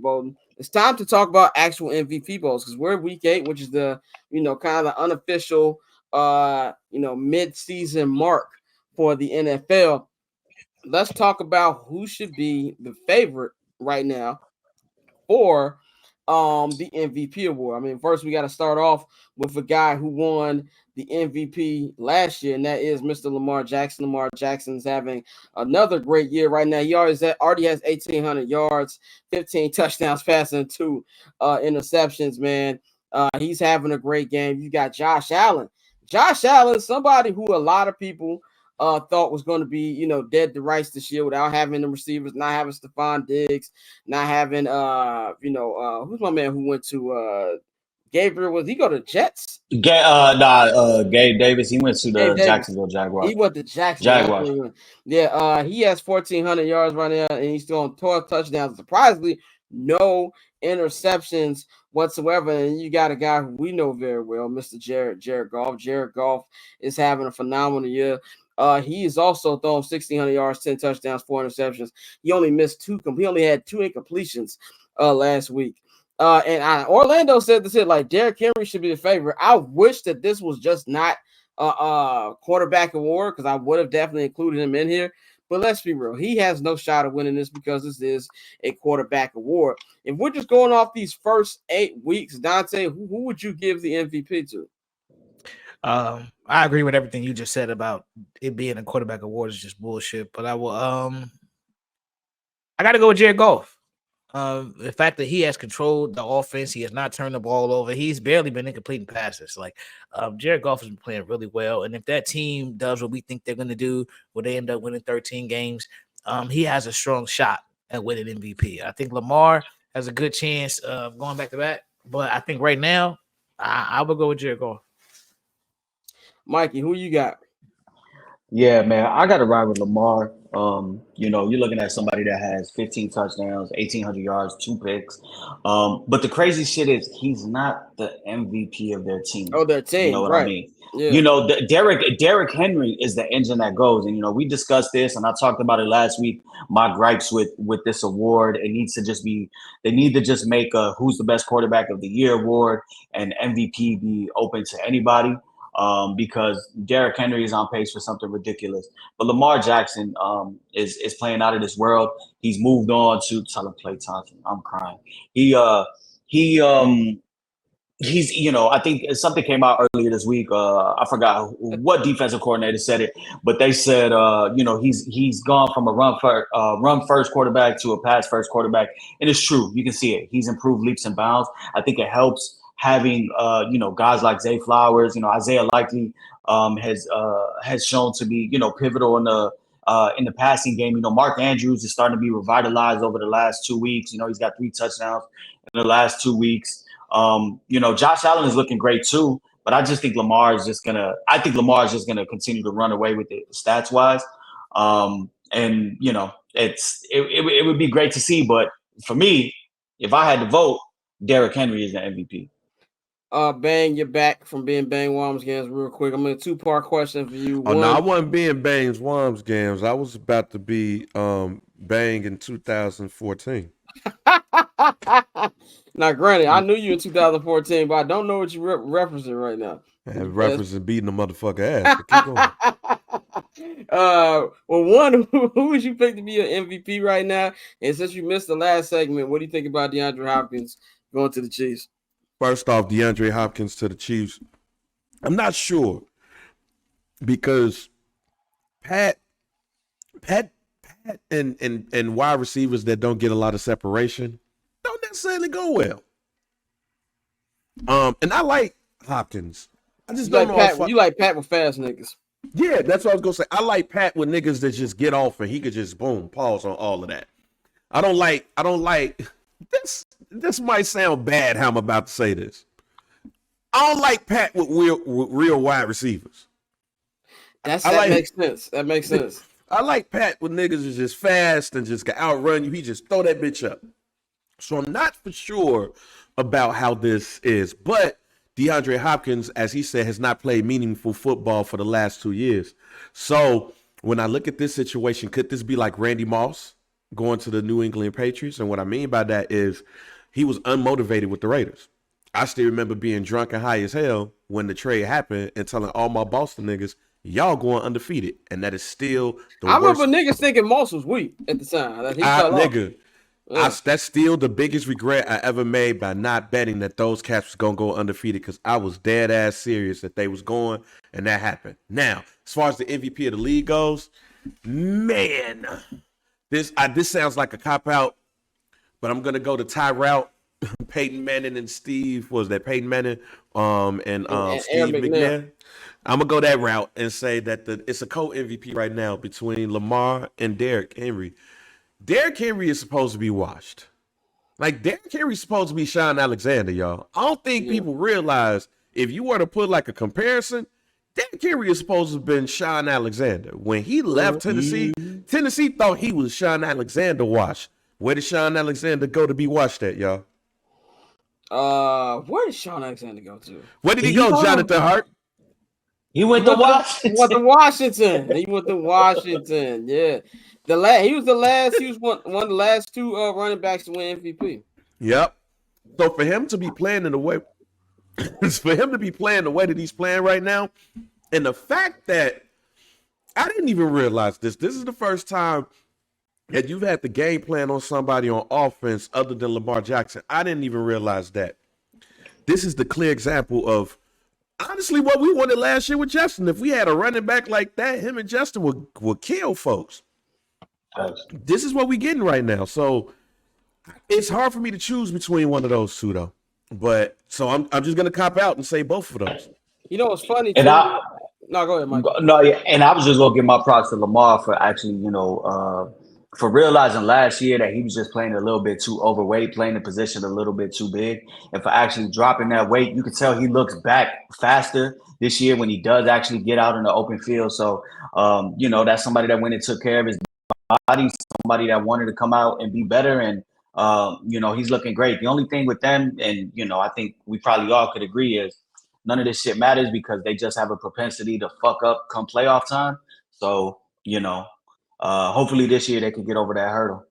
voting. It's time to talk about actual MVP votes because we're week 8, which is the kind of the unofficial mid-season mark for the NFL. Let's talk about who should be the favorite right now for the MVP award. I mean, first we got to start off with a guy who won the MVP last year, and that is Mr. Lamar Jackson. Lamar Jackson's having another great year right now. He already has 1,800 yards, 15 touchdowns, passing 2 interceptions, man. He's having a great game. You got Josh Allen. Josh Allen, somebody who a lot of people thought was going to be, dead to rights this year without having the receivers, not having Stephon Diggs, not having, who's my man who went to Gabriel? Was he go to Jets? Gabe Davis. He went to the Jacksonville Jaguars. He went to Jacksonville. Yeah, he has 1,400 yards right now, and he's still on 12 touchdowns. Surprisingly, no interceptions whatsoever. And you got a guy who we know very well, Mr. Jared Goff. Jared Goff is having a phenomenal year. He is also thrown 1,600 yards, 10 touchdowns, 4 interceptions. He only missed 2. He only had 2 incompletions last week. Orlando said this, like Derrick Henry should be the favorite. I wish that this was just not a quarterback award because I would have definitely included him in here. But let's be real. He has no shot of winning this because this is a quarterback award. If we're just going off these first 8 weeks, Dante, who would you give the MVP to? I agree with everything you just said about it being a quarterback award is just bullshit. But I will I gotta go with Jared Goff. The fact that he has controlled the offense, he has not turned the ball over. He's barely been incompleting passes. Like Jared Goff has been playing really well. And if that team does what we think they're going to do, where they end up winning 13 games, he has a strong shot at winning MVP. I think Lamar has a good chance of going back to back. But I think right now, I will go with Jared Goff. Mikey, who you got? Yeah, man, I got to ride with Lamar. You're looking at somebody that has 15 touchdowns, 1,800 yards, 2 picks. But the crazy shit is he's not the MVP of their team. Oh, their team, you know what right. I mean? Yeah. Derrick Henry is the engine that goes. And, we discussed this and I talked about it last week. My gripes with this award, they need to just make a who's the best quarterback of the year award and MVP be open to anybody. Because Derrick Henry is on pace for something ridiculous. But Lamar Jackson is playing out of this world. He's moved on to tell him play Thompson. I'm crying. He's I think something came out earlier this week. I forgot what defensive coordinator said it, but they said he's gone from a run first quarterback to a pass first quarterback, and it's true. You can see it. He's improved leaps and bounds. I think it helps having guys like Zay Flowers, Isaiah Likely has shown to be pivotal in the passing game. Mark Andrews is starting to be revitalized over the last 2 weeks. He's got 3 touchdowns in the last 2 weeks. Josh Allen is looking great too, but I just think Lamar is just gonna continue to run away with it stats wise. It would be great to see, but for me, if I had to vote, Derrick Henry is the MVP. Bang, you're back from being Bang Wamsgams real quick. I'm in a 2-part question for you. Oh, no, I wasn't being Bang's Wamsgams. I was about to be Bang in 2014. Now, granted, I knew you in 2014, but I don't know what you're referencing right now. I'm referencing beating the motherfucker ass. Keep going. Well, one, who would you pick to be an MVP right now? And since you missed the last segment, what do you think about DeAndre Hopkins going to the Chiefs? First off, DeAndre Hopkins to the Chiefs. I'm not sure because Pat and wide receivers that don't get a lot of separation don't necessarily go well. And I like Hopkins. I just don't know. You like Pat with fast niggas. Yeah, that's what I was gonna say. I like Pat with niggas that just get off and he could just boom, pause on all of that. I don't like this. This might sound bad how I'm about to say this. I don't like Pat with real wide receivers. That makes sense. That makes sense. I like Pat with niggas is just fast and just can outrun you. He just throw that bitch up. So I'm not for sure about how this is. But DeAndre Hopkins, as he said, has not played meaningful football for the last 2 years. So when I look at this situation, could this be like Randy Moss? going to the New England Patriots. And what I mean by that is he was unmotivated with the Raiders. I still remember being drunk and high as hell when the trade happened and telling all my Boston niggas, y'all going undefeated. And that is still the I worst. remember niggas thinking Moss was weak at the time. That he fell off. Nigga, that's still the biggest regret I ever made by not betting that those cats was going to go undefeated, because I was dead ass serious that they was going, and that happened. Now, as far as the MVP of the league goes, man, this sounds like a cop-out, but I'm going to go to Ty route. Peyton Manning and Steve, what was that? Peyton Manning and Steve McNair. I'm going to go that route and say that it's a co-MVP right now between Lamar and Derrick Henry. Derrick Henry is supposed to be washed. Like, Derrick Henry's supposed to be Sean Alexander, y'all. I don't think people realize, if you were to put like a comparison, Derrick Henry is supposed to have been Sean Alexander. When he left Tennessee, Tennessee thought he was Sean Alexander washed. Where did Sean Alexander go to be washed at, y'all? Where did Sean Alexander go to? Where did he go, Jonathan Hart? He went to Washington. He went to Washington. He went to Washington. Yeah. He was one of the last two running backs to win MVP. Yep. So for him to be playing in the way, that he's playing right now, and the fact that I didn't even realize this is the first time that you've had the game plan on somebody on offense other than Lamar Jackson. I didn't even realize that. This is the clear example of honestly what we wanted last year with Justin. If we had a running back like that, him and Justin would kill folks. This is what we're getting right now. So it's hard for me to choose between one of those two, though. But so I'm just gonna cop out and say both of those. You know what's funny? And no, go ahead, Mike. No, yeah, and I was just gonna give my props to Lamar for actually, for realizing last year that he was just playing a little bit too overweight, playing the position a little bit too big, and for actually dropping that weight. You can tell he looks back faster this year when he does actually get out in the open field. So, that's somebody that went and took care of his body, somebody that wanted to come out and be better, and he's looking great. The only thing with them, and I think we probably all could agree, is none of this shit matters because they just have a propensity to fuck up come playoff time. So, hopefully this year they can get over that hurdle.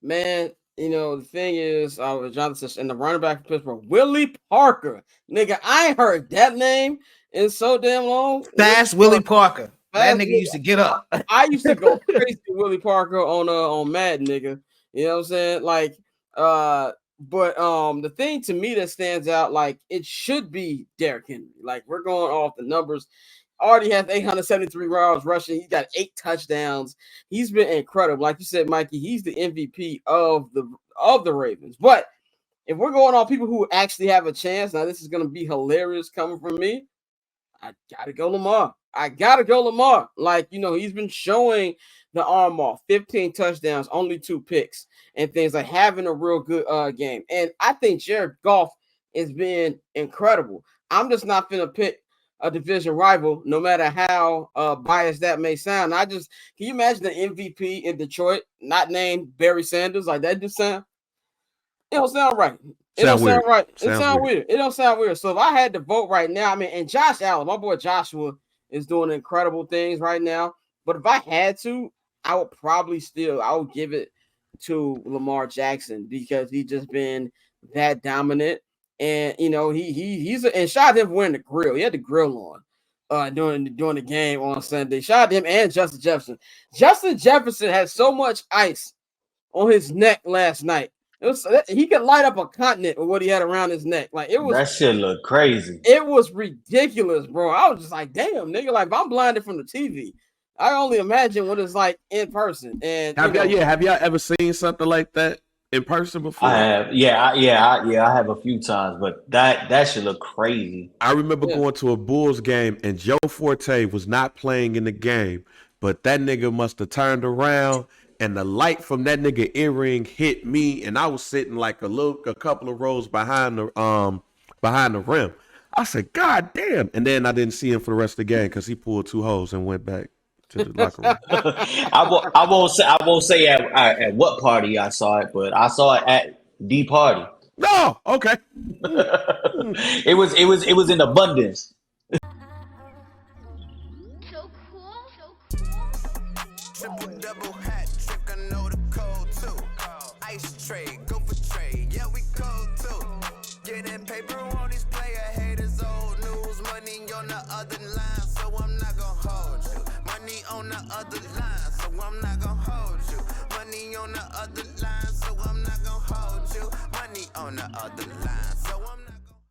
Man, the thing is, Jonathan says, and the running back for Pittsburgh, Willie Parker. Nigga, I ain't heard that name in so damn long. Fast Willie Parker. That nigga used to get up. I used to go crazy with Willie Parker on Madden, nigga. You know what I'm saying? Like, but the thing to me that stands out, like, it should be Derrick Henry. Like, we're going off the numbers. Already has 873 yards rushing. He's got 8 touchdowns. He's been incredible. Like you said, Mikey, he's the MVP of the Ravens. But if we're going on people who actually have a chance, now this is going to be hilarious coming from me. I gotta go Lamar. Like, he's been showing the arm off, 15 touchdowns, only 2 picks, and things like having a real good game. And I think Jared Goff has been incredible. I'm just not finna pick a division rival, no matter how biased that may sound. Can you imagine the MVP in Detroit not named Barry Sanders? Like, that just sound, it don't sound right. It don't sound right. It sounds weird. It don't sound weird. So if I had to vote right now, and Josh Allen, my boy Joshua, is doing incredible things right now. But if I had to, I would probably give it to Lamar Jackson because he's just been that dominant. And and shout out to him for winning the grill. He had the grill on during the game on Sunday. Shout out to him and Justin Jefferson. Justin Jefferson had so much ice on his neck last night. He could light up a continent with what he had around his neck. Like, it was, that shit looked crazy. It was ridiculous, bro. I was just like, damn, nigga. Like, if I'm blinded from the TV, I only imagine what it's like in person. And have y'all ever seen something like that in person before? I have. I have a few times, but that shit look crazy. I remember going to a Bulls game and Joe Forte was not playing in the game, but that nigga must have turned around and the light from that nigga earring hit me, and I was sitting like a couple of rows behind the rim. I said, God damn. And then I didn't see him for the rest of the game because he pulled 2 holes and went back to the locker room. I won't say at what party I saw it, but I saw it at the party. No, okay. It was in abundance. So cool. Triple double hat trick, I know the code. Paper on these player haters, old news. Money on the other line, so I'm not gon' hold you. Money on the other line, so I'm not gon' hold you. Money on the other line, so I'm not gon' hold you. Money on the other line.